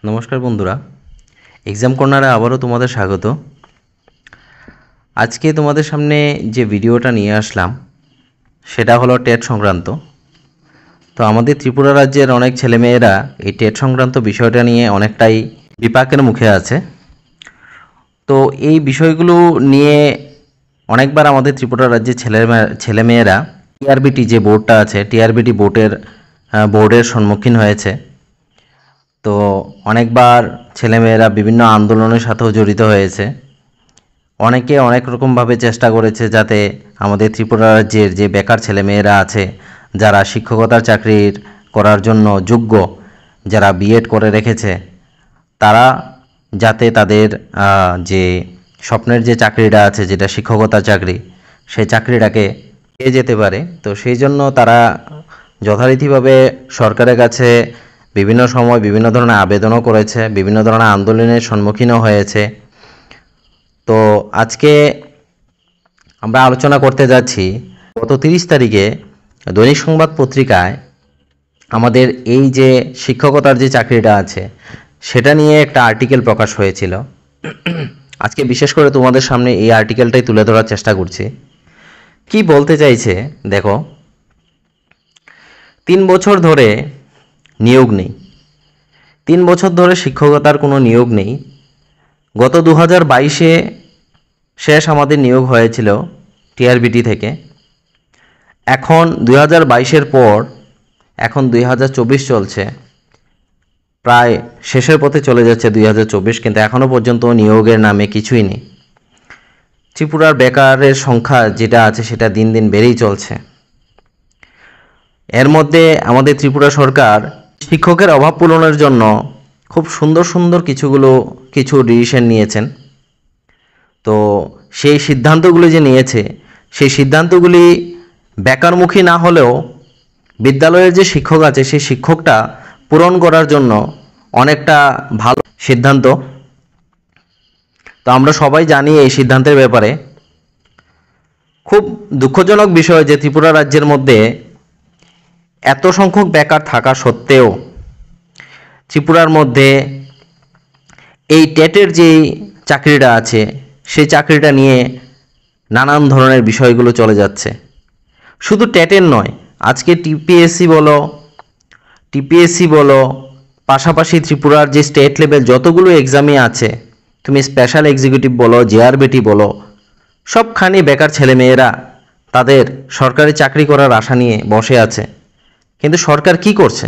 নমস্কার বন্ধুরা, এক্সাম কর্নারে আবারও তোমাদের স্বাগত। আজকে তোমাদের সামনে যে ভিডিওটা নিয়ে আসলাম সেটা হলো টেট সংক্রান্ত। তো আমাদের ত্রিপুরা রাজ্যের অনেক ছেলেমেয়েরা এই টেট সংক্রান্ত বিষয়টা নিয়ে অনেকটাই বিপাকের মুখে আছে। তো এই বিষয়গুলো নিয়ে অনেকবার আমাদের ত্রিপুরা রাজ্যের ছেলেমেয়েরা টিআরবিটি যে বোর্ডটা আছে, টিআরবিটি বোর্ডের সম্মুখীন হয়েছে। তো অনেকবার ছেলেমেয়েরা বিভিন্ন আন্দোলনের সাথেও জড়িত হয়েছে। অনেকে অনেক রকমভাবে চেষ্টা করেছে যাতে আমাদের ত্রিপুরা রাজ্যের যে বেকার ছেলেমেয়েরা আছে, যারা শিক্ষকতার চাকরির করার জন্য যোগ্য, যারা বিএড করে রেখেছে, তারা যাতে তাদের যে স্বপ্নের যে চাকরিটা আছে, যেটা শিক্ষকতার চাকরি, সেই চাকরিটাকে পেয়ে যেতে পারে। তো সেই জন্য তারা যথারীতিভাবে সরকারের কাছে বিভিন্ন সময় বিভিন্ন ধরনের আবেদনও করেছে, বিভিন্ন ধরনের আন্দোলনের সম্মুখীনও হয়েছে। তো আজকে আমরা আলোচনা করতে যাচ্ছি গত 30 তারিখে দৈনিক সংবাদ পত্রিকায় আমাদের এই যে শিক্ষকতার যে চাকরিটা আছে সেটা নিয়ে একটা আর্টিকেল প্রকাশ হয়েছিল। আজকে বিশেষ করে তোমাদের সামনে এই আর্টিকেলটাই তুলে ধরার চেষ্টা করছি। কি বলতে চাইছে দেখো, 3 বছর ধরে নিয়োগ নেই, 3 বছর ধরে শিক্ষকতার কোনো নিয়োগ নেই। গত 2022-এ শেষ আমাদের নিয়োগ হয়েছিল টিআরবিটি থেকে। এখন 2022-এর পর এখন 2024 চলছে, প্রায় শেষের পথে চলে যাচ্ছে 2024, কিন্তু এখনও পর্যন্ত নিয়োগের নামে কিছুই নেই। ত্রিপুরার বেকারের সংখ্যা যেটা আছে সেটা দিন দিন বেড়েই চলছে। এর মধ্যে আমাদের ত্রিপুরা সরকার শিক্ষকের অভাব পূরণের জন্য খুব সুন্দর সুন্দর কিছু ডিসিশন নিয়েছেন। তো সেই সিদ্ধান্তগুলি যে নিয়েছে, সেই সিদ্ধান্তগুলি বেকারমুখী না হলেও বিদ্যালয়ের যে শিক্ষক আছে সেই শিক্ষকটা পূরণ করার জন্য অনেকটা ভালো সিদ্ধান্ত। তো আমরা সবাই জানি এই সিদ্ধান্তের ব্যাপারে। খুব দুঃখজনক বিষয় যে ত্রিপুরা রাজ্যের মধ্যে এত সংখ্যক বেকার থাকা সত্ত্বেও ত্রিপুরার মধ্যে এই টেটের যেই চাকরিটা আছে সেই চাকরিটা নিয়ে নানান ধরনের বিষয়গুলো চলে যাচ্ছে। শুধু টেটের নয়, আজকে টিপিএসসি বলো, পাশাপাশি ত্রিপুরার যে স্টেট লেভেল যতগুলো এক্সামই আছে, তুমি স্পেশাল এক্সিকিউটিভ বলো, জেআরবিটি বলো, সবখানি বেকার ছেলেমেয়েরা তাদের সরকারি চাকরি করার আশা নিয়ে বসে আছে। কিন্তু সরকার কি করছে?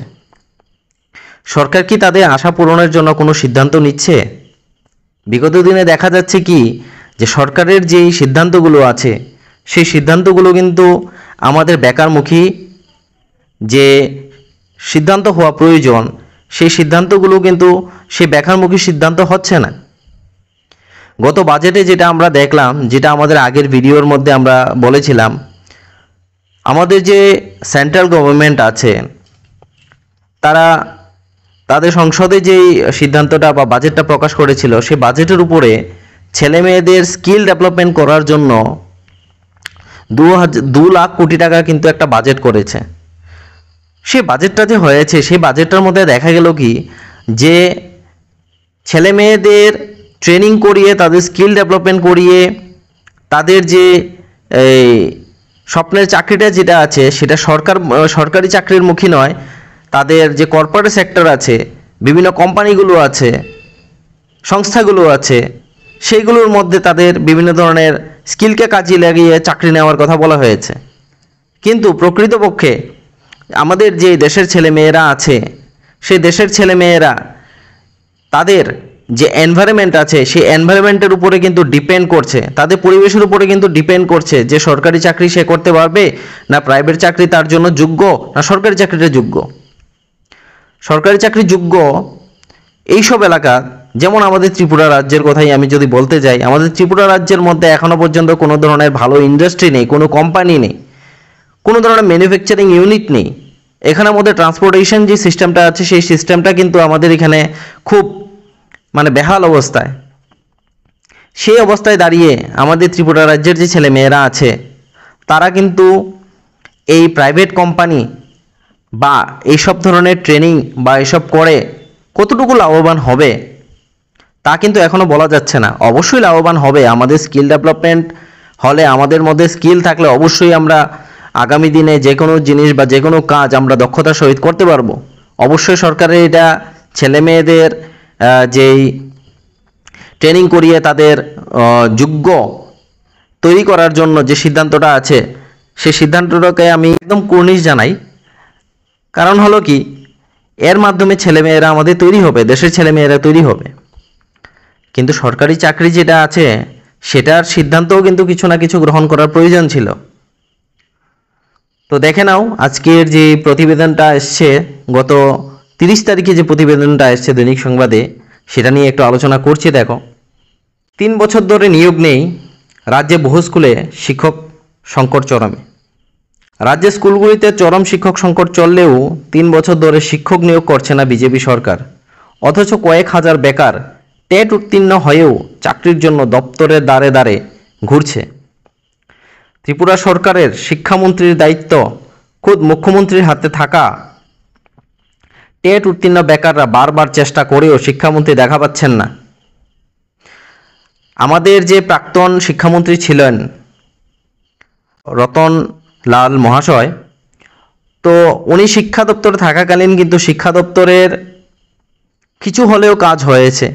সরকার কি তাদের আশা পূরণের জন্য কোনো সিদ্ধান্ত নিচ্ছে? বিগত দিনে দেখা যাচ্ছে কি যে সরকারের যেই সিদ্ধান্তগুলো আছে সেই সিদ্ধান্তগুলো কিন্তু আমাদের বেকারমুখী যে সিদ্ধান্ত হওয়া প্রয়োজন সেই সিদ্ধান্তগুলো কিন্তু সেই বেকারমুখী সিদ্ধান্ত হচ্ছে না। গত বাজেটে যেটা আমরা দেখলাম, যেটা আমাদের আগের ভিডিওর মধ্যে আমরা বলেছিলাম, আমাদের যে সেন্ট্রাল গভর্নমেন্ট আছে তারা তাদের সংসদে যেই সিদ্ধান্তটা বা বাজেটটা প্রকাশ করেছিল সেই বাজেটের উপরে ছেলে মেয়েদের স্কিল ডেভেলপমেন্ট করার জন্য 2 লাখ কোটি টাকা কিন্তু একটা বাজেট করেছে। সেই বাজেটটা যে হয়েছে সেই বাজেটটার মধ্যে দেখা গেল কি যে ছেলে মেয়েদের ট্রেনিং করিয়ে, তাদের স্কিল ডেভেলপমেন্ট করিয়ে, তাদের যে এই স্বপ্নের চাকরিটা যেটা আছে সেটা সরকারি চাকরির মুখী নয়, তাদের যে কর্পোরেট সেক্টর আছে, বিভিন্ন কোম্পানিগুলো আছে, সংস্থাগুলো আছে, সেইগুলোর মধ্যে তাদের বিভিন্ন ধরনের স্কিলকে কাজে লাগিয়ে চাকরি নেওয়ার কথা বলা হয়েছে। কিন্তু প্রকৃতপক্ষে আমাদের যে দেশের ছেলেমেয়েরা আছে সেই দেশের ছেলেমেয়েরা তাদের যে এনভায়রনমেন্ট আছে সেই এনভায়রনমেন্টের উপরে কিন্তু ডিপেন্ড করছে, তাদের পরিবেশের উপরে কিন্তু ডিপেন্ড করছে যে সরকারি চাকরি সে করতে পারবে না প্রাইভেট চাকরি তার জন্য যোগ্য, না সরকারি চাকরিটা যোগ্য। সরকারি চাকরি যোগ্য এইসব এলাকা, যেমন আমাদের ত্রিপুরা রাজ্যের কথাই আমি যদি বলতে যাই, আমাদের ত্রিপুরা রাজ্যের মধ্যে এখনও পর্যন্ত কোনো ধরনের ভালো ইন্ডাস্ট্রি নেই, কোনো কোম্পানি নেই, কোনো ধরনের ম্যানুফ্যাকচারিং ইউনিট নেই। এখানের মধ্যে ট্রান্সপোর্টেশন যে সিস্টেমটা আছে সেই সিস্টেমটা কিন্তু আমাদের এখানে খুব বেহাল অবস্থায়। সেই অবস্থায় দাঁড়িয়ে আমাদের ত্রিপুরা রাজ্যের যে ছেলে মেয়েরা আছে তারা কিন্তু এই প্রাইভেট কোম্পানি বা এইসব ধরনের ট্রেনিং বা এসব করে কতটুকু লাভবান হবে তা কিন্তু এখনও বলা যাচ্ছে না। অবশ্যই লাভবান হবে, আমাদের স্কিল ডেভেলপমেন্ট হলে, আমাদের মধ্যে স্কিল থাকলে অবশ্যই আমরা আগামী দিনে যে কোনো জিনিস বা যে কোনো কাজ আমরা দক্ষতার সহিত করতে পারবো। অবশ্যই সরকারের এটা ছেলে মেয়েদের যেই ট্রেনিং করিয়ে তাদের যোগ্য তৈরি করার জন্য যে সিদ্ধান্তটা আছে, সেই সিদ্ধান্তটাকে আমি একদম কুর্নিশ জানাই। কারণ হলো কি, এর মাধ্যমে ছেলেমেয়েরা আমাদের তৈরি হবে, দেশের ছেলেমেয়েরা তৈরি হবে। কিন্তু সরকারি চাকরি যেটা আছে সেটার সিদ্ধান্তও কিন্তু কিছু না কিছু গ্রহণ করার প্রয়োজন ছিল। তো দেখে নাও আজকের যে প্রতিবেদনটা এসছে, গত 30 তারিখে যে প্রতিবেদনটা এসছে দৈনিক সংবাদে, সেটা নিয়ে একটু আলোচনা করছি। দেখো, 3 বছর ধরে নিয়োগ নেই, রাজ্যে বহু স্কুলে শিক্ষক সংকট চরমে। রাজ্যে স্কুলগুলিতে চরম শিক্ষক সংকট চললেও 3 বছর ধরে শিক্ষক নিয়োগ করছে না বিজেপি সরকার। অথচ কয়েক হাজার বেকার টেট উত্তীর্ণ হয়েও চাকরির জন্য দপ্তরের দ্বারে দ্বারে ঘুরছে। ত্রিপুরা সরকারের শিক্ষামন্ত্রীর দায়িত্ব খোদ মুখ্যমন্ত্রীর হাতে থাকা টেট উত্তীর্ণ বেকাররা বারবার চেষ্টা করেও শিক্ষামন্ত্রী দেখা পাচ্ছেন না। আমাদের যে প্রাক্তন শিক্ষামন্ত্রী ছিলেন রতন লাল মহাশয়, তো উনি শিক্ষা দপ্তরে থাকাকালীন কিন্তু শিক্ষা দপ্তরের কিছু হলেও কাজ হয়েছে।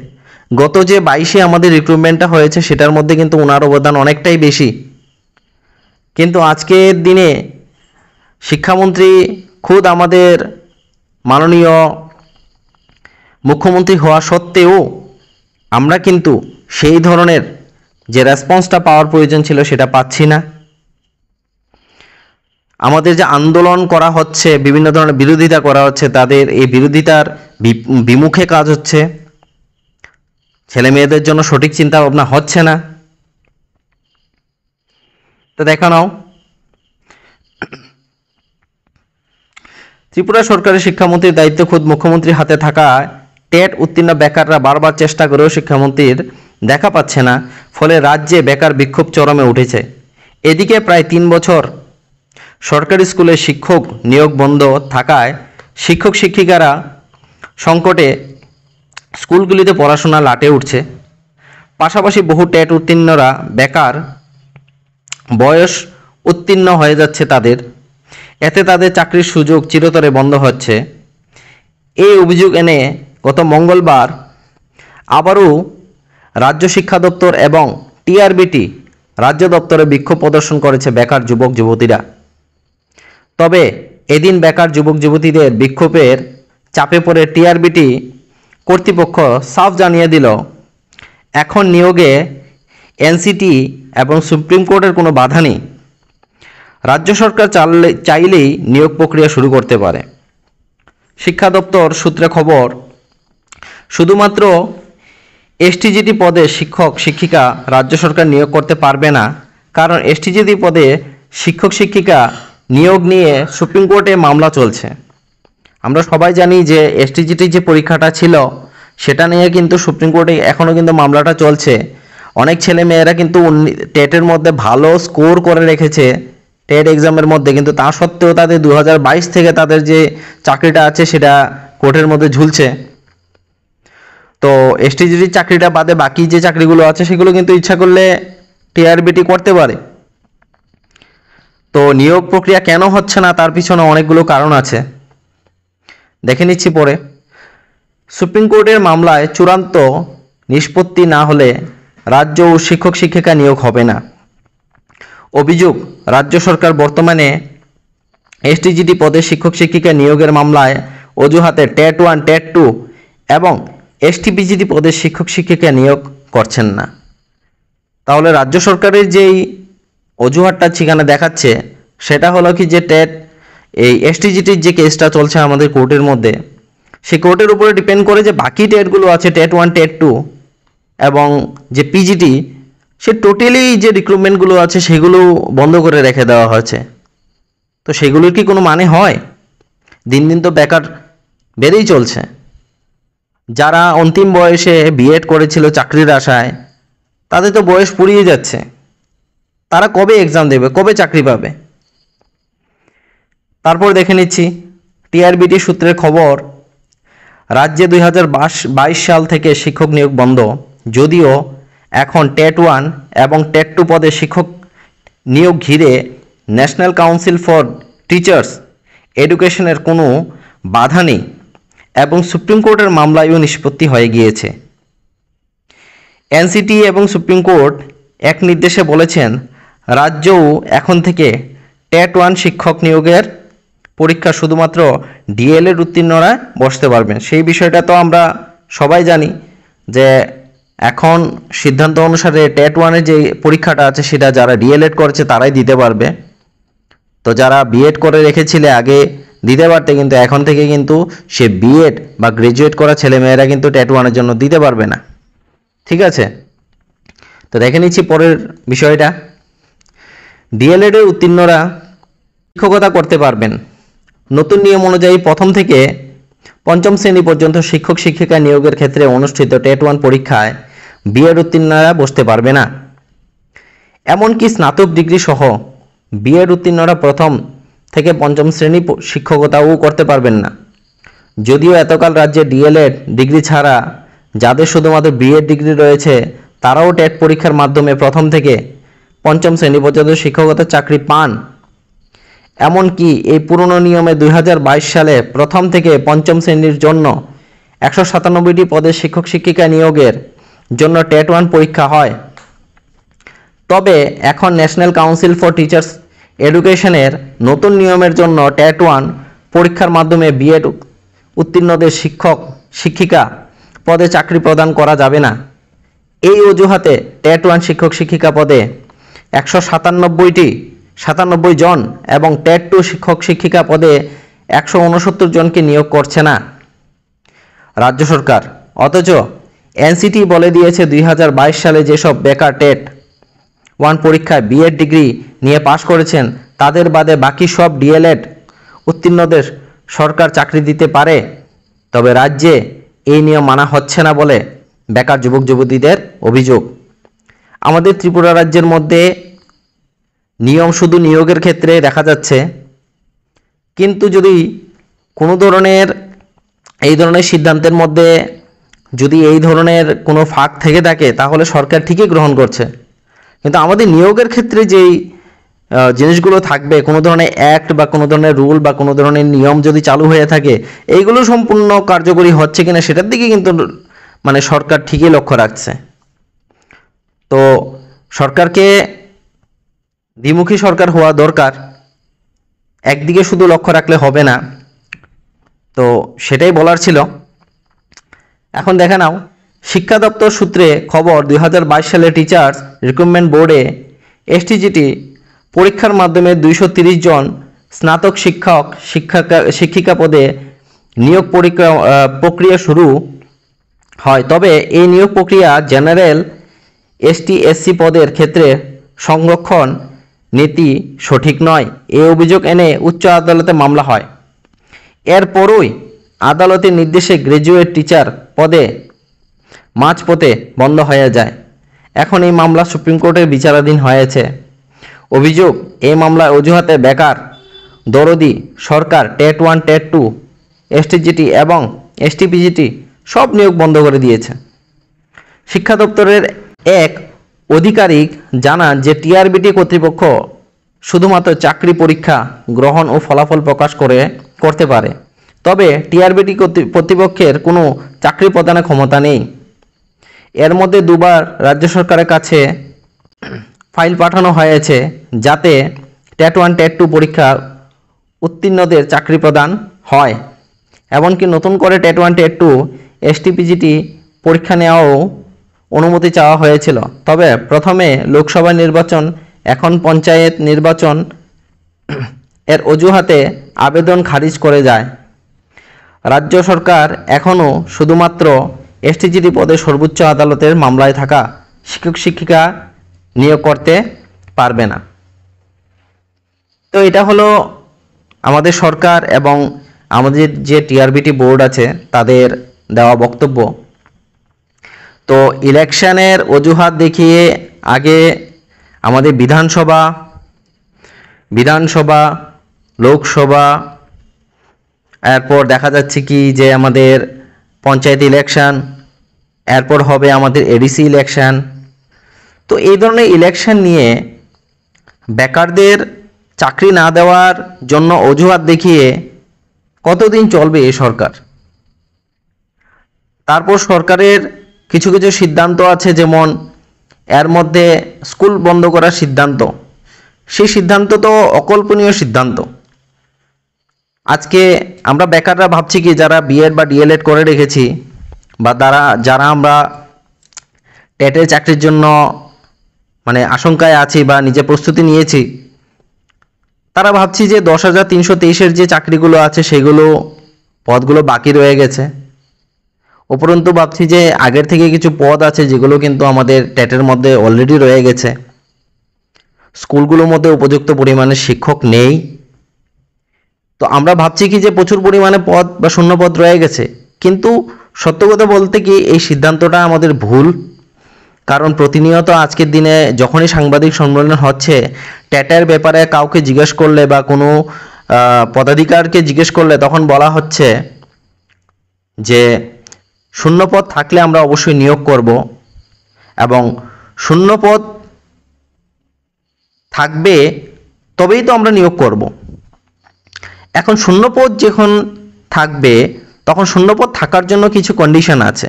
গত যে 22-এ আমাদের রিক্রুটমেন্টটা হয়েছে সেটার মধ্যে কিন্তু ওনার অবদান অনেকটাই বেশি। কিন্তু আজকের দিনে শিক্ষামন্ত্রী খুদ আমাদের মাননীয় মুখ্যমন্ত্রী হওয়া সত্ত্বেও আমরা কিন্তু সেই ধরনের যে রেসপন্সটা পাওয়ার প্রয়োজন ছিল সেটা পাচ্ছি না। আমাদের যে আন্দোলন করা হচ্ছে, বিভিন্ন ধরনের বিরোধিতা করা হচ্ছে, তাদের এই বিরোধিতার বিমুখে কাজ হচ্ছে। ছেলে মেয়েদের জন্য সঠিক চিন্তা ভাবনা হচ্ছে না। তো দেখা নাও, ত্রিপুরা সরকারের শিক্ষামন্ত্রীর দায়িত্ব খোদ মুখ্যমন্ত্রীর হাতে থাকা টেট উত্তীর্ণ বেকাররা বারবার চেষ্টা করেও শিক্ষামন্ত্রীর দেখা পাচ্ছে না। ফলে রাজ্যে বেকার বিক্ষোভ চরমে উঠেছে। এদিকে প্রায় 3 বছর সরকারি স্কুলে শিক্ষক নিয়োগ বন্ধ থাকায় শিক্ষক শিক্ষিকারা সংকটে স্কুলগুলিতে পড়াশোনা লাটে উঠছে। পাশাপাশি বহু টেট উত্তীর্ণরা বেকার, বয়স উত্তীর্ণ হয়ে যাচ্ছে তাদের, এতে তাদের চাকরির সুযোগ চিরতরে বন্ধ হচ্ছে। এই অভিযোগ এনে গত মঙ্গলবার আবারও রাজ্য শিক্ষা দপ্তর এবং টিআরবিটি রাজ্য দপ্তরে বিক্ষোভ প্রদর্শন করেছে বেকার যুবক যুবতীরা। তবে এদিন বেকার যুবক যুবতীদের বিক্ষোভের চাপে পড়ে টিআরবিটি কর্তৃপক্ষ সাফ জানিয়ে দিল, এখন নিয়োগে এনসিটি এবং সুপ্রিম কোর্টের কোনো বাধা নেই। রাজ্য সরকার চাইলেই নিয়োগ প্রক্রিয়া শুরু করতে পারে। শিক্ষা দপ্তর সূত্রে খবর, শুধুমাত্র এসটিজিটি পদে শিক্ষক শিক্ষিকা রাজ্য সরকার নিয়োগ করতে পারবে না, কারণ এসটিজিটি পদে শিক্ষক শিক্ষিকা নিয়োগ নিয়ে সুপ্রিম কোর্টে মামলা চলছে। আমরা সবাই জানি যে এসটিজিটি যে পরীক্ষাটা ছিল সেটা নিয়ে কিন্তু সুপ্রিম কোর্টে এখনও কিন্তু মামলাটা চলছে। অনেক ছেলে মেয়েরা কিন্তু টেটের মধ্যে ভালো স্কোর করে রেখেছে টেট এক্সামের মধ্যে, কিন্তু তা সত্ত্বেও তাদের 2022 থেকে তাদের যে চাকরিটা আছে সেটা কোর্টের মধ্যে ঝুলছে। তো এসটিজিটির চাকরিটা বাদে বাকি যে চাকরিগুলো আছে সেগুলো কিন্তু ইচ্ছা করলে টিআরবিটি করতে পারে। তো নিয়োগ প্রক্রিয়া কেন হচ্ছে না তার পিছনে অনেকগুলো কারণ আছে, দেখে নিচ্ছি পরে। সুপ্রিম কোর্টের মামলায় চূড়ান্ত নিষ্পত্তি না হলে রাজ্য ও শিক্ষক শিক্ষিকা নিয়োগ হবে না। অভিযোগ, রাজ্য সরকার বর্তমানে এসটিজিটি পদে শিক্ষক শিক্ষিকা নিয়োগের মামলায় অজুহাতে টেট 1, টেট 2 এবং এসটিপিজিটি পদে শিক্ষক শিক্ষিকা নিয়োগ করছেন না। তাহলে রাজ্য সরকারের যেই অজুহাতটা সেখানে দেখাচ্ছে সেটা হলো কি, যে টেট এই এসটিজিটির যে কেসটা চলছে আমাদের কোর্টের মধ্যে, সেই কোর্টের উপরে ডিপেন্ড করে যে বাকি টেটগুলো আছে টেট 1, টেট 2 এবং যে পিজিটি, সে টোটালি যে রিক্রুটমেন্টগুলো আছে সেগুলো বন্ধ করে রেখে দেওয়া হয়েছে। তো সেগুলোর কি কোনো মানে হয়? দিন দিন তো বেকার বেড়েই চলছে। যারা অন্তিম বয়সে বিএড করেছিল চাকরির আশায়, তাদের তো বয়স ফুরিয়ে যাচ্ছে, তারা কবে এক্সাম দেবে, কবে চাকরি পাবে? তারপর দেখে নিচ্ছি টিআরবিটি সূত্রের খবর, রাজ্যে 2022 সাল থেকে শিক্ষক নিয়োগ বন্ধ, যদিও এখন টেট 1 এবং টেট 2 পদে শিক্ষক নিয়োগ ঘিরে ন্যাশনাল কাউন্সিল ফর টিচার্স এডুকেশনের কোনো বাধা নেই এবং সুপ্রিম কোর্টের মামলায়ও নিষ্পত্তি হয়ে গিয়েছে। এনসিটি এবং সুপ্রিম কোর্ট এক নির্দেশে বলেছেন, রাজ্যও এখন থেকে টেট 1 শিক্ষক নিয়োগের পরীক্ষা শুধুমাত্র ডিএলএড উত্তীর্ণরা বসতে পারবেন। সেই বিষয়টা তো আমরা সবাই জানি যে এখন সিদ্ধান্ত অনুসারে টেট 1-এর যে পরীক্ষাটা আছে সেটা যারা ডিএলএড করেছে তারাই দিতে পারবে। তো যারা বিএড করে রেখেছিলে আগে দিতে পারতে, কিন্তু এখন থেকে কিন্তু সে বিএড বা গ্রাজুয়েট করা ছেলেমেয়েরা কিন্তু টেট 1-এর জন্য দিতে পারবে না। ঠিক আছে, তো দেখে নিচ্ছি পরের বিষয়টা। ডিএলএড এর উত্তীর্ণরা শিক্ষকতা করতে পারবেন। নতুন নিয়ম অনুযায়ী প্রথম থেকে পঞ্চম শ্রেণী পর্যন্ত শিক্ষক শিক্ষিকা নিয়োগের ক্ষেত্রে অনুষ্ঠিত টেট 1 পরীক্ষায় বিএড উত্তীর্ণরা বসতে পারবে না। এমনকি স্নাতক ডিগ্রি সহ বিএড উত্তীর্ণরা প্রথম থেকে পঞ্চম শ্রেণী শিক্ষকতাও করতে পারবেন না। যদিও এতকাল রাজ্যে ডিএলএড ডিগ্রি ছাড়া যাদের শুধুমাত্র বিএড ডিগ্রি রয়েছে তারাও টেট পরীক্ষার মাধ্যমে প্রথম থেকে পঞ্চম শ্রেণী পর্যন্ত শিক্ষকতার চাকরি পান। এমনকি এই পুরনো নিয়মে 2022 সালে প্রথম থেকে পঞ্চম শ্রেণীর জন্য 197টি পদে শিক্ষক শিক্ষিকা নিয়োগের জন্য টেট 1 পরীক্ষা হয়। তবে এখন ন্যাশনাল কাউন্সিল ফর টিচার্স এডুকেশনের নতুন নিয়মের জন্য টেট 1 পরীক্ষার মাধ্যমে বিএড উত্তীর্ণদের শিক্ষক শিক্ষিকা পদে চাকরি প্রদান করা যাবে না। এই অজুহাতে টেট 1 শিক্ষক শিক্ষিকা পদে 197 জন এবং টেট 2 শিক্ষক শিক্ষিকা পদে 169 জনকে নিয়োগ করছে না রাজ্য সরকার। অথচ এনসিটি বলে দিয়েছে 2022 সালে যেসব বেকার টেট 1 পরীক্ষায় বিএড ডিগ্রি নিয়ে পাশ করেছেন তাদের বাদে বাকি সব ডিএলএড উত্তীর্ণদের সরকার চাকরি দিতে পারে। তবে রাজ্যে এই নিয়ম মানা হচ্ছে না বলে বেকার যুবক যুবতীদের অভিযোগ। আমাদের ত্রিপুরা রাজ্যের মধ্যে নিয়ম শুধু নিয়োগের ক্ষেত্রে দেখা যাচ্ছে, কিন্তু যদি কোনো ধরনের এই ধরনের সিদ্ধান্তের মধ্যে যদি এই ধরনের কোনো ফাঁক থেকে থাকে তাহলে সরকার ঠিকই গ্রহণ করছে। কিন্তু আমাদের নিয়োগের ক্ষেত্রে যেই জিনিসগুলো থাকবে, কোনো ধরনের অ্যাক্ট বা কোনো ধরনের রুল বা কোনো ধরনের নিয়ম যদি চালু হয়ে থাকে, এইগুলো সম্পূর্ণ কার্যকরী হচ্ছে কিনা সেটার দিকে কিন্তু মানে সরকার ঠিকই লক্ষ্য রাখছে। তো সরকারকে দ্বিমুখী সরকার হওয়া দরকার, একদিকে শুধু লক্ষ্য রাখলে হবে না। তো সেটাই বলার ছিল। এখন দেখে নাও, শিক্ষা দপ্তর সূত্রে খবর 2022 সালে টিচার্স রিক্রুটমেন্ট বোর্ডে এসটিজিটি পরীক্ষার মাধ্যমে 230 জন স্নাতক শিক্ষক শিক্ষিকা পদে নিয়োগ প্রক্রিয়া শুরু হয়। তবে এই নিয়োগ প্রক্রিয়া জেনারেল এসটি এসসি পদের ক্ষেত্রে সংরক্ষণ নীতি সঠিক নয়, এই অভিযোগ এনে উচ্চ আদালতে মামলা হয়। এরপরই আদালতের নির্দেশে গ্র্যাজুয়েট টিচার পদে মাঝপথে বন্ধ হয়ে যায়। এখন এই মামলা সুপ্রিম কোর্টের বিচারাধীন হয়েছে। অভিযোগ, এই মামলায় অজুহাতে বেকার দরদি সরকার টেট 1 টেট 2 এসটিজিটি এবং এসটিপিজিটি সব নিয়োগ বন্ধ করে দিয়েছে। শিক্ষা দপ্তরের এক আধিকারিক জানান যে টিআরবিটি কর্তৃপক্ষ শুধুমাত্র চাকরি পরীক্ষা গ্রহণ ও ফলাফল প্রকাশ করতে পারে, তবে টিআরবিটি কর্তৃপক্ষের কোনো চাকরি প্রদানের ক্ষমতা নেই। এর মধ্যে দুবার রাজ্য সরকারের কাছে ফাইল পাঠানো হয়েছে যাতে টেট 1 টেট 2 পরীক্ষা উত্তীর্ণদের চাকরি প্রদান হয়। এমনকি নতুন করে টেট 1 টেট 2 এসটিপিজিটি পরীক্ষা নেওয়াও অনুমতি চাওয়া হয়েছিল। তবে প্রথমে লোকসভা নির্বাচন, এখন পঞ্চায়েত নির্বাচন এর অজুহাতে আবেদন খারিজ করে যায়। রাজ্য সরকার এখনও শুধুমাত্র এসটিজিটি পদে সর্বোচ্চ আদালতের মামলায় থাকা শিক্ষক শিক্ষিকা নিয়োগ করতে পারবে না। তো এটা হলো আমাদের সরকার এবং আমাদের যে টিআরবিটি বোর্ড আছে তাদের দেওয়া বক্তব্য। তো ইলেকশনের অজুহাত দেখিয়ে আগে আমাদের বিধানসভা লোকসভা, এরপর দেখা যাচ্ছে কি যে আমাদের পঞ্চায়েত ইলেকশন, এরপর হবে আমাদের এডিসি ইলেকশন। তো এই ধরনের ইলেকশন নিয়ে বেকারদের চাকরি না দেওয়ার জন্য অজুহাত দেখিয়ে কতদিন চলবে এই সরকার? তারপর সরকারের কিছু কিছু সিদ্ধান্ত আছে, যেমন এর মধ্যে স্কুল বন্ধ করার সিদ্ধান্ত। সেই সিদ্ধান্ত তো অকল্পনীয় সিদ্ধান্ত। আজকে আমরা বেকাররা ভাবছি কি, যারা বিএড বা ডিএলএড করে রেখেছি বা যারা আমরা টেটের চাকরির জন্য মানে আশঙ্কায় আছি বা নিজে প্রস্তুতি নিয়েছি, তারা ভাবছি যে 10,323-এর যে চাকরিগুলো আছে সেগুলো পদগুলো বাকি রয়ে গেছে। উপরন্তু ভাবছি যে আগের থেকে কিছু পদ আছে যেগুলো কিন্তু আমাদের টেটের মধ্যে অলরেডি রয়ে গেছে। স্কুলগুলোর মধ্যে উপযুক্ত পরিমাণে শিক্ষক নেই। তো আমরা ভাবছি কি যে প্রচুর পরিমাণে পদ বা শূন্য পদ রয়ে গেছে, কিন্তু সত্য কথা বলতে কি এই সিদ্ধান্তটা আমাদের ভুল। কারণ প্রতিনিয়ত আজকের দিনে যখনই সাংবাদিক সম্মেলন হচ্ছে, টেটের ব্যাপারে কাউকে জিজ্ঞেস করলে বা কোনো পদাধিকারকে জিজ্ঞেস করলে তখন বলা হচ্ছে যে শূন্যপদ থাকলে আমরা অবশ্যই নিয়োগ করব এবং শূন্যপদ থাকবে তবেই তো আমরা নিয়োগ করব। এখন শূন্যপদ যখন থাকবে তখন শূন্যপদ থাকার জন্য কিছু কন্ডিশন আছে,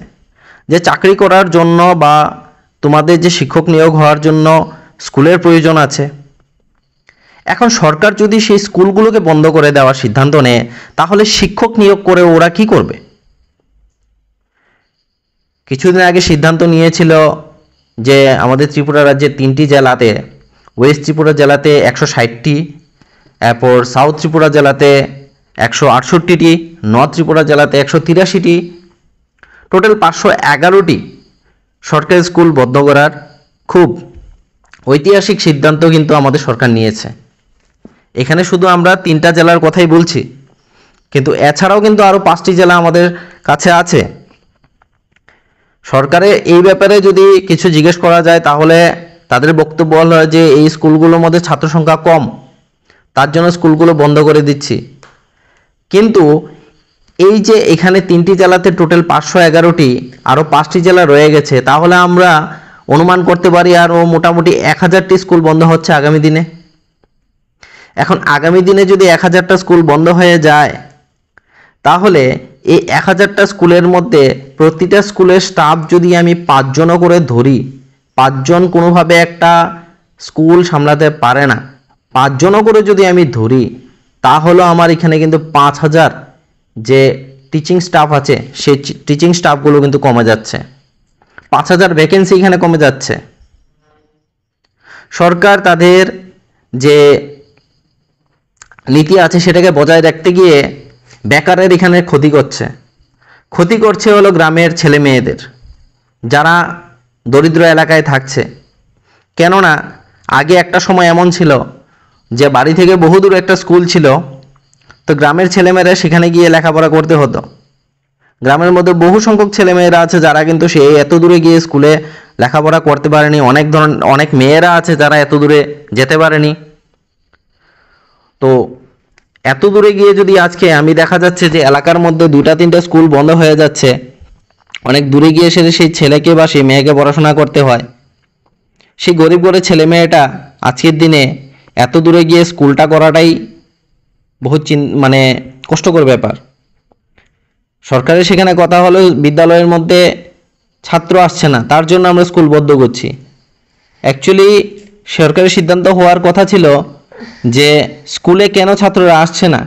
যে চাকরি করার জন্য বা তোমাদের যে শিক্ষক নিয়োগ হওয়ার জন্য স্কুলের প্রয়োজন আছে। এখন সরকার যদি সেই স্কুলগুলোকে বন্ধ করে দেওয়ার সিদ্ধান্ত নেয়, তাহলে শিক্ষক নিয়োগ করে ওরা কি করবে? কিছুদিন আগে সিদ্ধান্ত নিয়েছিল যে আমাদের ত্রিপুরা রাজ্যের 3টি জেলাতে, ওয়েস্ট ত্রিপুরা জেলাতে 160টি, এরপর সাউথ ত্রিপুরা জেলাতে 168টি, নর্থ ত্রিপুরা জেলাতে 183টি, টোটাল 511টি সরকারি স্কুল বন্ধ করার খুব ঐতিহাসিক সিদ্ধান্ত কিন্তু আমাদের সরকার নিয়েছে। এখানে শুধু আমরা 3টা জেলার কথাই বলছি, কিন্তু এছাড়াও কিন্তু আরও 5টি জেলা আমাদের কাছে আছে। সরকারের এই ব্যাপারে যদি কিছু জিজ্ঞেস করা যায়, তাহলে তাদের বক্তব্য হলো যে এই স্কুলগুলোর মধ্যে ছাত্র সংখ্যা কম, তার জন্য স্কুলগুলো বন্ধ করে দিচ্ছি। কিন্তু এই যে এখানে 3টি জেলাতে টোটাল 511টি, আরও 5টি জেলা রয়ে গেছে, তাহলে আমরা অনুমান করতে পারি আরও মোটামুটি 1000টি স্কুল বন্ধ হচ্ছে আগামী দিনে। এখন আগামী দিনে যদি 1000টা স্কুল বন্ধ হয়ে যায়, তাহলে এই 1000টা স্কুলের মধ্যে প্রতিটা স্কুলের স্টাফ যদি আমি 5 জনও করে ধরি, 5 জন কোনোভাবে একটা স্কুল সামলাতে পারে না। 5 জনও করে যদি আমি ধরি, তাহলে আমার এখানে কিন্তু 5000 যে টিচিং স্টাফ আছে সেই টিচিং স্টাফগুলো কিন্তু কমে যাচ্ছে। 5000 ভ্যাকেন্সি এখানে কমে যাচ্ছে। সরকার তাদের যে নীতি আছে সেটাকে বজায় রাখতে গিয়ে বেকারের এখানে ক্ষতি করছে হলো গ্রামের ছেলে মেয়েদের, যারা দরিদ্র এলাকায় থাকছে। কেননা আগে একটা সময় এমন ছিল যে বাড়ি থেকে বহুদূর একটা স্কুল ছিল, তো গ্রামের ছেলেমেয়েরা সেখানে গিয়ে লেখাপড়া করতে হতো। গ্রামের মধ্যে বহু সংখ্যক ছেলেমেয়েরা আছে যারা কিন্তু সেই এত দূরে গিয়ে স্কুলে লেখাপড়া করতে পারেনি। অনেক মেয়েরা আছে যারা এত দূরে যেতে পারেনি। তো এত দূরে গিয়ে যদি আজকে আমি দেখা যাচ্ছে যে এলাকার মধ্যে 2-3টা স্কুল বন্ধ হয়ে যাচ্ছে, অনেক দূরে গিয়ে এসে সেই ছেলেকে বা সেই মেয়েকে পড়াশোনা করতে হয়, সেই গরিব ঘরের ছেলে মেয়েটা আজকের দিনে এত দূরে গিয়ে স্কুলটা করাটাই বহু মানে কষ্টকর ব্যাপার। সরকারের সেখানে কথা হলো বিদ্যালয়ের মধ্যে ছাত্র আসছে না, তার জন্য আমরা স্কুল বন্ধ করছি। অ্যাকচুয়ালি সরকারের সিদ্ধান্ত হওয়ার কথা ছিল যে স্কুলে কেন ছাত্ররা আসছে না।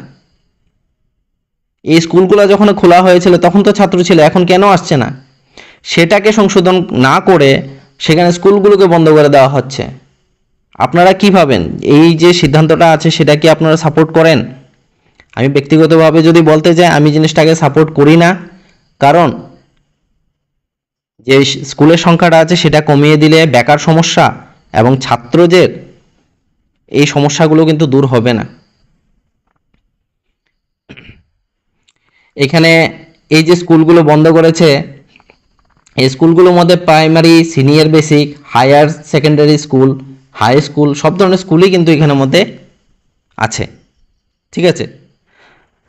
এই স্কুলগুলো যখন খোলা হয়েছিল তখন তো ছাত্র ছিল, এখন কেন আসছে না সেটাকে সংশোধন না করে সেখানে স্কুলগুলোকে বন্ধ করে দেওয়া হচ্ছে। আপনারা কি ভাবেন? এই যে সিদ্ধান্তটা আছে সেটা কি আপনারা সাপোর্ট করেন? আমি ব্যক্তিগতভাবে যদি বলতে যাই, আমি জিনিসটাকে সাপোর্ট করি না। কারণ যে স্কুলের সংখ্যাটা আছে সেটা কমিয়ে দিলে বেকার সমস্যা এবং ছাত্রদের এই সমস্যাগুলো কিন্তু দূর হবে না। এখানে এই যে স্কুলগুলো বন্ধ করেছে, এই স্কুলগুলোর মধ্যে primary, senior basic, higher secondary school, high school, সব ধরনের স্কুলই কিন্তু এখানের মধ্যে আছে। ঠিক আছে,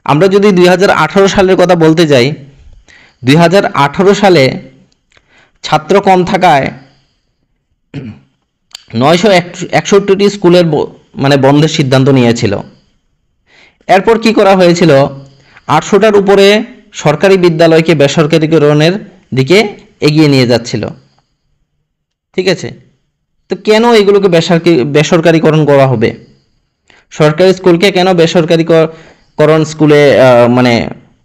আমরা যদি 2018 সালের কথা বলতে যাই, 2018 সালে ছাত্র কম থাকায় 961টি স্কুলের মানে বন্ধের সিদ্ধান্ত নিয়েছিল। এরপর কি করা হয়েছিল, 800টার উপরে সরকারি বিদ্যালয়কে বেসরকারীকরণের দিকে এগিয়ে নিয়ে যাচ্ছিল। ঠিক আছে, তো কেন এগুলোকে বেসরকারীকরণ করা হবে? সরকারি স্কুলকে কেন বেসরকারীকরণ স্কুলে মানে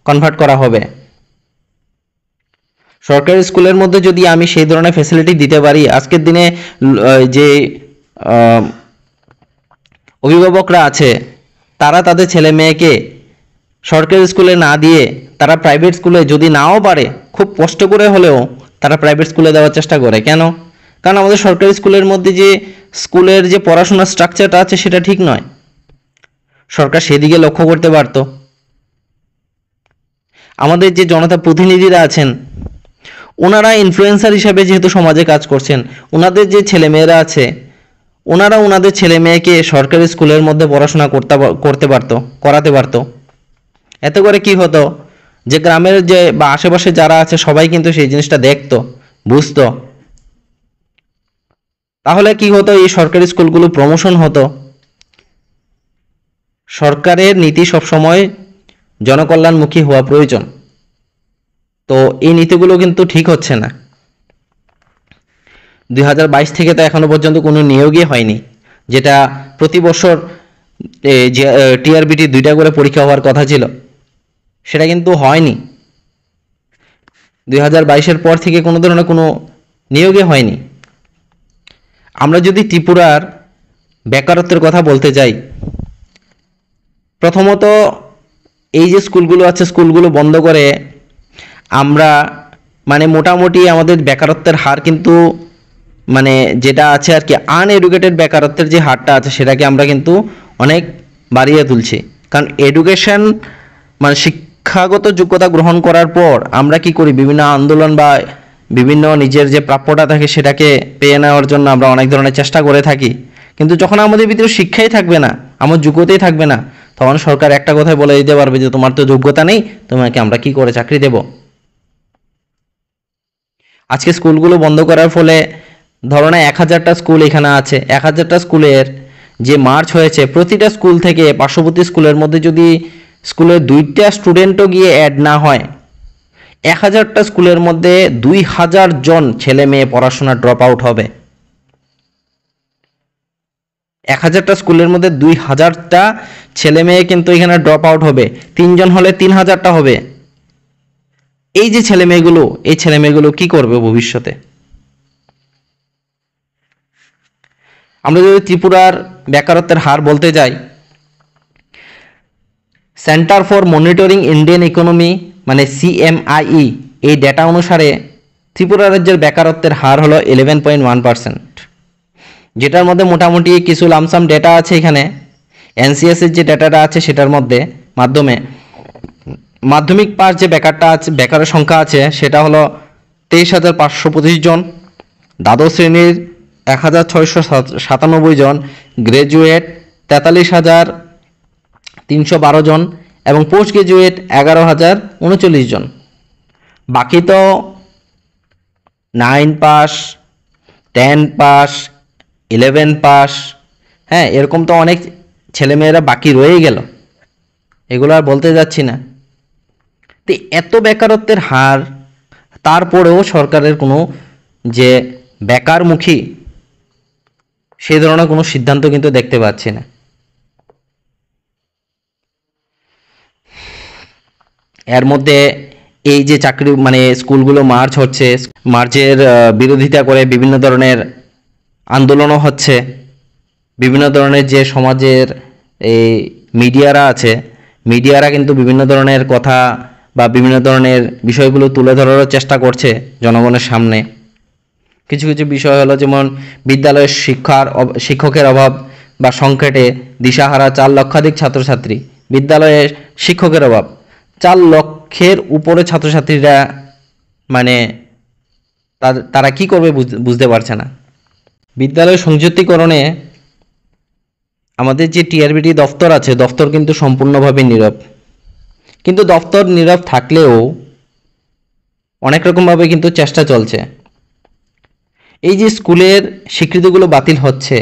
কনভার্ট করা হবে? সরকারি স্কুলের মধ্যে যদি আমি সেই ধরনের ফ্যাসিলিটি দিতে পারি, আজকের দিনে যে অভিভাবকরা আছে তারা তাদের ছেলে মেয়েকে সরকারি স্কুলে না দিয়ে তারা প্রাইভেট স্কুলে যদি নাও পারে, খুব কষ্ট করে হলেও তারা প্রাইভেট স্কুলে দেওয়ার চেষ্টা করে। কেন? কারণ আমাদের সরকারি স্কুলের মধ্যে যে স্কুলের যে পড়াশোনার স্ট্রাকচারটা আছে সেটা ঠিক নয়। সরকার সেদিকে লক্ষ্য করতে পারত। আমাদের যে জনতা প্রতিনিধিরা আছেন ওনারা ইনফ্লুয়েন্সার হিসাবে যেহেতু সমাজে কাজ করছেন, ওনাদের যে ছেলেমেয়েরা আছে ওনারা ওনাদের ছেলে মেয়েকে সরকারি স্কুলের মধ্যে পড়াশোনা করাতে পারতো। এতে করে কি হতো, যে গ্রামের যে বা আশেপাশে যারা আছে সবাই কিন্তু সেই জিনিসটা দেখতো, বুঝতো। তাহলে কি হতো, এই সরকারি স্কুলগুলো প্রমোশন হতো। সরকারের নীতি সবসময় জনকল্যাণমুখী হওয়া প্রয়োজন। তো এই নীতিগুলো কিন্তু ঠিক হচ্ছে না। 2022 থেকে তো এখনো পর্যন্ত কোনো নিয়োগই হয়নি, যেটা প্রতি বছর টিআরবিটি 2টা করে পরীক্ষা হওয়ার কথা ছিল, সেটা কিন্তু হয়নি। 2022-এর পর থেকে কোনো ধরনের কোনো নিয়োগই হয়নি। আমরা যদি ত্রিপুরার বেকারত্বের কথা বলতে যাই, প্রথমত এই যে স্কুলগুলো আছে স্কুলগুলো বন্ধ করে আমরা মানে মোটামুটি আমাদের বেকারত্বের হার কিন্তু মানে যেটা আছে আর কি, আনএডুকেটেড বেকারত্বের যে হারটা আছে সেটাকে আমরা কিন্তু অনেক বাড়িয়ে তুলছি। কারণ এডুকেশন মানে শিক্ষাগত যোগ্যতা গ্রহণ করার পর আমরা কি করি, বিভিন্ন আন্দোলন বা বিভিন্ন নিজের যে প্রাপ্যটা থাকে সেটাকে পেয়ে নেওয়ার জন্য আমরা অনেক ধরনের চেষ্টা করে থাকি। কিন্তু যখন আমাদের ভিতরে শিক্ষাই থাকবে না, আমার যোগ্যতাই থাকবে না, তখন সরকার একটা কথাই বলে দিতে পারবে যে তোমার তো যোগ্যতা নেই, তোমাকে আমরা কি করে চাকরি দেব। আজকে স্কুলগুলো বন্ধ করার ফলে ধরো না 1000টা স্কুল এখানে আছে, 1000টা স্কুলের যে মার্চ হয়েছে, প্রতিটা স্কুল থেকে পার্শ্ববর্তী স্কুলের মধ্যে যদি স্কুলের 2টা স্টুডেন্টও গিয়ে অ্যাড না হয়, 1000টা স্কুলের মধ্যে 2000 জন ছেলে মেয়ে পড়াশোনা ড্রপ আউট হবে। 1000টা স্কুলের মধ্যে 2000টা ছেলে মেয়ে কিন্তু এখানে ড্রপ আউট হবে। 3 জন হলে 3000টা হবে। এই যে এই ছেলে মেয়েগুলো কি করবে ভবিষ্যতে? আমরা যদি ত্রিপুরার বেকারত্বের হার বলতে যাই, centre for monitoring Indian economy মানে CMIE এই ডেটা অনুসারে ত্রিপুরা রাজ্যের বেকারত্বের হার হলো 11.1%, যেটার মধ্যে মোটামুটি কিছু লামসাম ডেটা আছে এখানে। NCS এর যে ডেটাটা আছে সেটার মাধ্যমে মাধ্যমিক পাস যে বেকারের সংখ্যা আছে সেটা হলো 23,525 জন, দ্বাদশ শ্রেণীর 1,697 জন, গ্রাজুয়েট 43,312 জন এবং পোস্ট গ্রাজুয়েট 11,039 জন। বাকি তো 9 পাস, 10 পাস, 11 পাস, হ্যাঁ এরকম তো অনেক ছেলেমেয়েরা বাকি রয়ে গেল, এগুলো আর বলতে যাচ্ছি না। তো এত বেকারত্বের হার, তারপরেও সরকারের কোনো যে বেকারমুখী সেই ধরনের কোনো সিদ্ধান্ত কিন্তু দেখতে পাচ্ছি না। এর মধ্যে এই যে চাকরি মানে স্কুলগুলো মার্চ হচ্ছে, মার্চের বিরোধিতা করে বিভিন্ন ধরনের আন্দোলনও হচ্ছে। বিভিন্ন ধরনের যে সমাজের এই মিডিয়ারা কিন্তু বিভিন্ন ধরনের কথা বা বিভিন্ন ধরনের বিষয়গুলো তুলে ধরারও চেষ্টা করছে জনগণের সামনে। কিছু কিছু বিষয় হলো যেমন বিদ্যালয়ের শিক্ষকের অভাব বা সংকটে দিশাহারা 4 লক্ষাধিক ছাত্রছাত্রী, বিদ্যালয়ে শিক্ষকের অভাব, 4 লক্ষের উপরে ছাত্রছাত্রীরা মানে তারা কি করবে বুঝতে পারছে না। বিদ্যালয় সংযুক্তিকরণে আমাদের যে টিআরবিটি দপ্তর আছে, দপ্তর কিন্তু সম্পূর্ণভাবে নীরব। কিন্তু দপ্তর নীরব থাকলেও অনেক রকমভাবে কিন্তু চেষ্টা চলছে। এই যে স্কুলের স্বীকৃতিগুলো বাতিল হচ্ছে,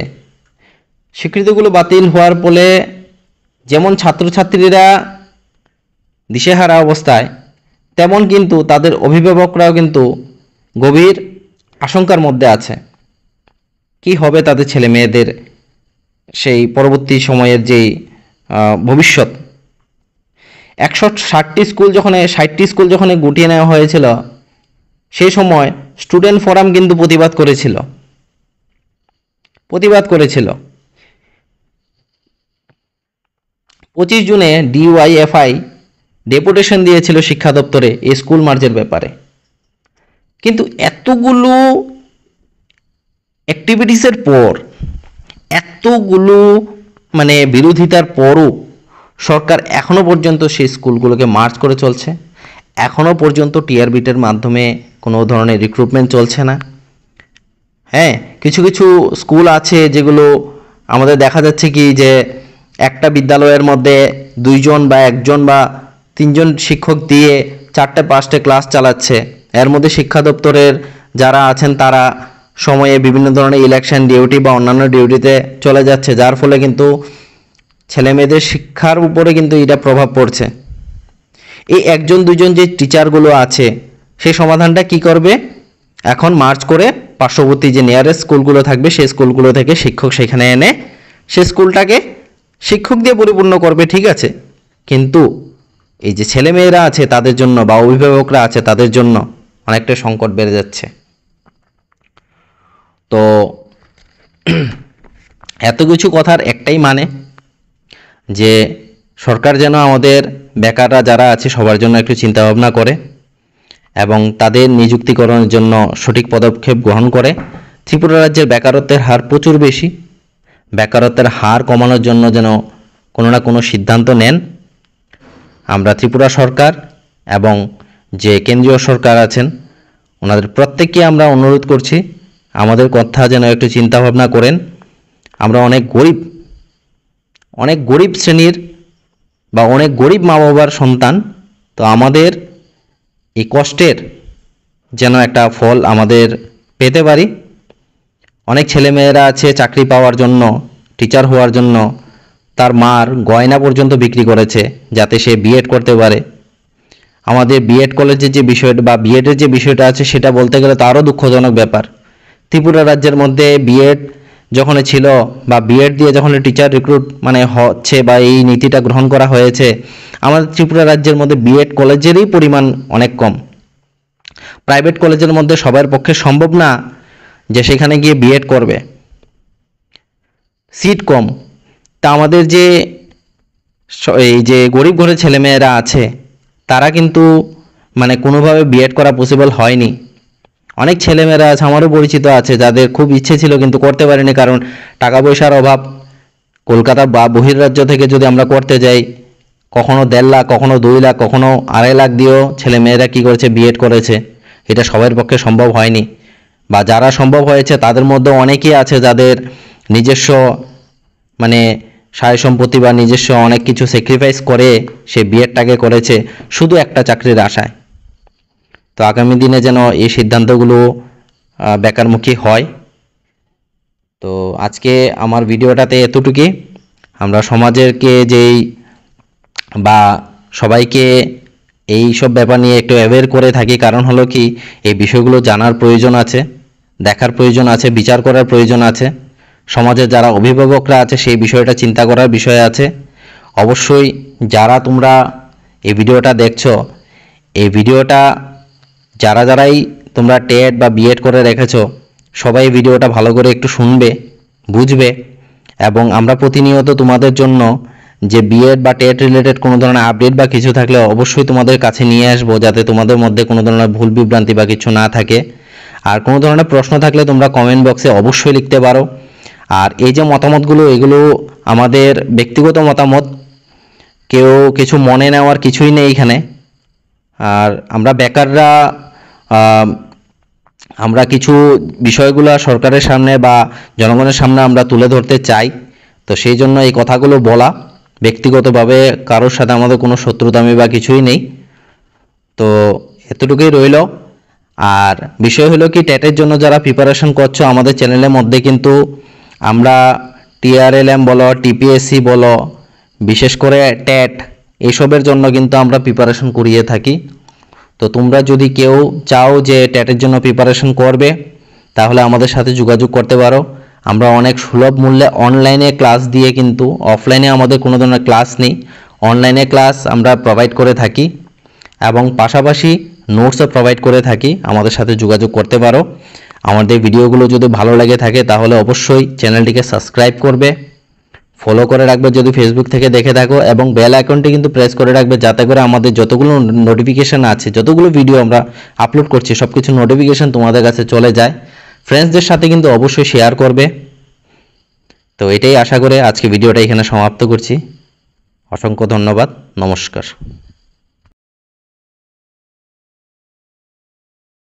স্বীকৃতিগুলো বাতিল হওয়ার ফলে যেমন ছাত্রছাত্রীরা দিশেহারা অবস্থায়, তেমন কিন্তু তাদের অভিভাবকরাও কিন্তু গভীর আশঙ্কার মধ্যে আছে। কি হবে তাদের ছেলে মেয়েদের সেই পরবর্তী সময়ের যেই ভবিষ্যৎ। 160টি স্কুল যখন 60টি স্কুল যখন গুটিয়ে নেওয়া হয়েছিল, সেই সময় স্টুডেন্ট ফোরাম কিন্তু প্রতিবাদ করেছিল। 25 জুনে ডিওয়াইএফআই ডেপুটেশন দিয়েছিল শিক্ষা দপ্তরে এই স্কুল মার্চের ব্যাপারে। কিন্তু এতগুলো অ্যাক্টিভিটিসের পর, এতগুলো বিরোধিতার পরও সরকার এখনও পর্যন্ত সেই স্কুলগুলোকে মার্চ করে চলছে। এখনও পর্যন্ত টিআরবিটের মাধ্যমে কোনো ধরনের রিক্রুটমেন্ট চলছে না। হ্যাঁ, কিছু কিছু স্কুল আছে যেগুলো আমাদের দেখা যাচ্ছে কি যে একটা বিদ্যালয়ের মধ্যে 2 জন বা 1 জন বা 3 জন শিক্ষক দিয়ে 4টে-5টে ক্লাস চালাচ্ছে। এর মধ্যে শিক্ষা দপ্তরের যারা আছেন তারা সময়ে বিভিন্ন ধরনের ইলেকশন ডিউটি বা অন্যান্য ডিউটিতে চলে যাচ্ছে, যার ফলে কিন্তু ছেলেমেয়েদের শিক্ষার উপরে কিন্তু এটা প্রভাব পড়ছে। এই 1 জন 2 জন যে টিচারগুলো আছে, সেই সমাধানটা কি করবে? এখন মার্চ করে পার্শ্ববর্তী যে নিয়ারেস্ট স্কুলগুলো থাকবে সেই স্কুলগুলো থেকে শিক্ষক সেখানে এনে সে স্কুলটাকে শিক্ষক দিয়ে পরিপূর্ণ করবে, ঠিক আছে। কিন্তু এই যে ছেলেমেয়েরা আছে তাদের জন্য বা অভিভাবকরা আছে তাদের জন্য অনেকটা সংকট বেড়ে যাচ্ছে। তো এত কিছু কথার একটাই মানে যে সরকার যেন আমাদের বেকাররা যারা আছে সবার জন্য একটু চিন্তা ভাবনা করে এবং তাদের নিযুক্তিকরণের জন্য সঠিক পদক্ষেপ গ্রহণ করে। ত্রিপুরা রাজ্যের বেকারত্বের হার প্রচুর বেশি। বেকারত্বের হার কমানোর জন্য যেন কোনো না কোনো সিদ্ধান্ত নেন। আমরা ত্রিপুরা সরকার এবং যে কেন্দ্রীয় সরকার আছেন ওনাদের প্রত্যেককে আমরা অনুরোধ করছি আমাদের কথা যেন একটু চিন্তা ভাবনা করেন। আমরা অনেক গরিব শ্রেণীর বা অনেক গরিব মা বাবার সন্তান। তো আমাদের এই কষ্টের যেন একটা ফল আমাদের পেতে পারি। অনেক ছেলেমেয়েরা আছে চাকরি পাওয়ার জন্য, টিচার হওয়ার জন্য তার মার গয়না পর্যন্ত বিক্রি করেছে যাতে সে বিএড করতে পারে। আমাদের বিএড কলেজের যে বিষয়টা বা বিএডের যে বিষয়টা আছে সেটা বলতে গেলে তো আরও দুঃখজনক ব্যাপার। ত্রিপুরা রাজ্যের মধ্যে বিএড যখন ছিল বা বিএড দিয়ে যখন টিচার রিক্রুট হচ্ছে বা এই নীতিটা গ্রহণ করা হয়েছে, আমাদের ত্রিপুরা রাজ্যের মধ্যে বিএড কলেজেরই পরিমাণ অনেক কম। প্রাইভেট কলেজের মধ্যে সবার পক্ষে সম্ভব না যে সেখানে গিয়ে বিএড করবে, সিট কম। তা আমাদের যে এই যে গরিব ঘরের ছেলেমেয়েরা আছে তারা কিন্তু কোনোভাবে বিএড করা পসিবল হয়নি। অনেক ছেলেমেয়েরা আছে, আমারও পরিচিত আছে, যাদের খুব ইচ্ছে ছিল কিন্তু করতে পারেনি কারণ টাকা পয়সার অভাব। কলকাতা বা বহির্রাজ্য থেকে যদি আমরা করতে যাই, কখনো 1.5 লাখ, কখনো 2 লাখ, কখনো 2.5 লাখ দিয়েও ছেলেমেয়েরা কী করেছে, বিএড করেছে। এটা সবার পক্ষে সম্ভব হয়নি, বা যারা সম্ভব হয়েছে তাদের মধ্যে অনেকেই আছে যাদের নিজস্ব সয় সম্পত্তি বা নিজস্ব অনেক কিছু স্যাক্রিফাইস করে সে বিএডটাকে করেছে শুধু একটা চাকরির আশায়। তো আগামী দিনে যেন এই সিদ্ধান্তগুলো বেকারমুখী হয়। তো আজকে আমার ভিডিওটাতে এতটুকুই। আমরা সমাজেরকে যেই বা সবাইকে এই সব ব্যাপার নিয়ে একটু অ্যাওয়্যার করে থাকি, কারণ হলো কি এই বিষয়গুলো জানার প্রয়োজন আছে, দেখার প্রয়োজন আছে, বিচার করার প্রয়োজন আছে। সমাজের যারা অভিভাবকরা আছে সেই বিষয়টা চিন্তা করার বিষয় আছে। অবশ্যই যারা তোমরা এই ভিডিওটা দেখছো, এই ভিডিওটা যারাই তোমরা টেট বা বিএড করে রেখেছো সবাই ভিডিওটা ভালো করে একটু শুনবে, বুঝবে। এবং আমরা প্রতিনিয়ত তোমাদের জন্য যে বিএড বা টেট রিলেটেড কোনো ধরনের আপডেট বা কিছু থাকলে অবশ্যই তোমাদের কাছে নিয়ে আসবো, যাতে তোমাদের মধ্যে কোনো ধরনের ভুল বিভ্রান্তি বা কিছু না থাকে। আর কোনো ধরনের প্রশ্ন থাকলে তোমরা কমেন্ট বক্সে অবশ্যই লিখতে পারো। আর এই যে মতামতগুলো, এগুলো আমাদের ব্যক্তিগত মতামত, কেউ কিছু মনে নেওয়ার কিছুই নেই এখানে। আর আমরা বেকাররা আমরা কিছু বিষয়গুলো সরকারের সামনে বা জনগণের সামনে আমরা তুলে ধরতে চাই। তো সেই জন্য এই কথাগুলো বলা। ব্যক্তিগতভাবে কারোর সাথে আমাদের কোনো শত্রুতামি বা কিছুই নেই। তো এতটুকুই রইল। আর বিষয় হলো কি, টেটের জন্য যারা প্রিপারেশন করছো আমাদের চ্যানেলের মধ্যে কিন্তু আমরা টিআরএলএম বলো, টিপিএসসি বলো, বিশেষ করে টেট এসবের জন্য কিন্তু আমরা প্রিপারেশন করিয়ে থাকি। তো তোমরা যদি কেউ চাও যে টেটের জন্য প্রিপারেশন করবে তাহলে আমাদের সাথে যোগাযোগ করতে পারো। আমরা অনেক সুলভ মূল্যে অনলাইনে ক্লাস দিয়ে, কিন্তু অফলাইনে আমাদের কোনো ধরনের ক্লাস নেই, অনলাইনে ক্লাস আমরা প্রোভাইড করে থাকি এবং পাশাপাশি নোটসও প্রোভাইড করে থাকি। আমাদের সাথে যোগাযোগ করতে পারো। আমাদের ভিডিওগুলো যদি ভালো লেগে থাকে তাহলে অবশ্যই চ্যানেলটিকে সাবস্ক্রাইব করবে, ফলো করে রাখবে যদি ফেসবুক থেকে দেখে থাকো, এবং বেল আইকনটি কিন্তু প্রেস করে রাখবে যাতে করে আমাদের যতগুলো নোটিফিকেশান আছে, যতগুলো ভিডিও আমরা আপলোড করছি সব কিছু নোটিফিকেশান তোমাদের কাছে চলে যায়। ফ্রেন্ডসদের সাথে কিন্তু অবশ্যই শেয়ার করবে। তো এটাই আশা করে আজকে ভিডিওটা এখানে সমাপ্ত করছি। অসংখ্য ধন্যবাদ, নমস্কার।